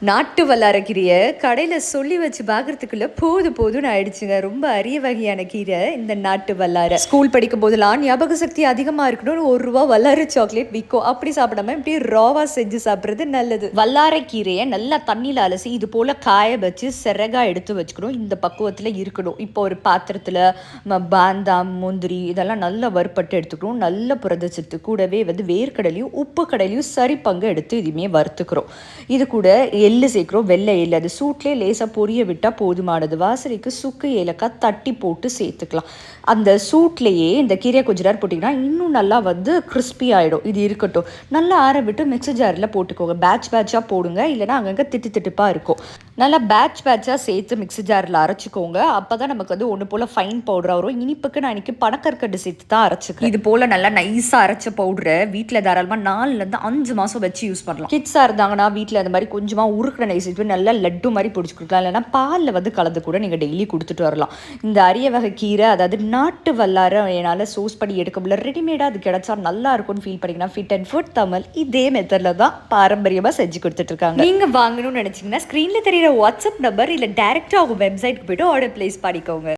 நாட்டு வல்லார கீரையை கடையில் சொல்லி வச்சு பார்க்கறதுக்குள்ள போதும்னு ஆயிடுச்சுங்க. ரொம்ப அரிய வகையான கீரை இந்த நாட்டு வல்லார. ஸ்கூல் படிக்கும் போதெல்லாம் ஞாபக சக்தி அதிகமாக இருக்கணும்னு ₹1 வல்லார சாக்லேட் விற்கும். அப்படி சாப்பிடாம இப்படி ராவா செஞ்சு சாப்பிட்றது நல்லது. வல்லார கீரையை நல்லா தண்ணியில் அலசி இது போல் காய வச்சு சிறகா எடுத்து வச்சுக்கணும். இந்த பக்குவத்தில் இருக்கணும். இப்போ ஒரு பாத்திரத்தில் பாந்தாம், முந்திரி இதெல்லாம் நல்லா வறுப்பட்டு எடுத்துக்கணும். நல்ல புரதச்சத்து கூடவே வேர்க்கடலையும் உப்பு கடலையும் சரி பங்கு எடுத்து இதுவுமே வறுத்துக்கிறோம். இது கூட எள்ளு சேர்க்குறோம். வெள்ளை எள்ளு அது சூட்லேயே லேசாக பொரிய விட்டால் போதுமானது. வாசனைக்கு சுக்கு ஏலக்காய் தட்டி போட்டு சேர்த்துக்கலாம். அந்த சூட்லேயே இந்த கீரை கொஞ்ச நேரம் போட்டிங்கன்னா இன்னும் நல்லா கிறிஸ்பி ஆகிடும். இது இருக்கட்டும். நல்லா ஆற விட்டு மிக்ஸி ஜாரில் போட்டுக்கோங்க. பேட்சாக போடுங்க, இல்லைனா அங்கங்கே திட்டுப்பாக இருக்கும். நல்லா பேட்சாக சேர்த்து மிக்ஸி ஜாரில் அரைச்சிக்கோங்க. அப்போ தான் நமக்கு ஒன்று போல் ஃபைன் பவுடராக வரும். இனிப்புக்கு நான் இன்றைக்கி பனக்கற்கண்டு சேர்த்து தான் அரைச்சிக்கிறேன். இது போல் நல்லா நைஸாக அரைச்ச பவுடரை வீட்டில் தாராளமாக 4 5 மாதம் வச்சு யூஸ் பண்ணலாம். கிட்ஸாக இருந்தாங்கன்னா வீட்டில் அந்த மாதிரி கொஞ்சமாக உருக்கிற நெய் சேர்த்து நல்லா லட்டு மாதிரி பிடிச்சி கொடுக்கலாம். இல்லைனா பாலில் கலந்து கூட நீங்கள் டெய்லி கொடுத்துட்டு வரலாம். இந்த அரிய வகை கீரை, அதாவது நாட்டு வல்லார என்னால் சோஸ் பண்ணி எடுக்க முடியல, ரெடிமேடாக அது கிடைச்சா நல்லா இருக்கும்னு ஃபீல் பண்ணிங்கன்னா ஃபிட் அண்ட் ஃபுட் தமிழ் இதே மெத்தடில் தான் பாரம்பரியமாக செஞ்சு கொடுத்துட்ருக்காங்க. நீங்கள் வாங்கணும்னு நினச்சிங்கன்னா ஸ்க்ரீனில் தெரியிற வாட்ஸ்அப் நம்பர் இல்லை டேரெக்டாக அவங்க வெப்சைட்டுக்கு போய்ட்டு ஆர்டர் பிளேஸ் பண்ணிக்கோங்க.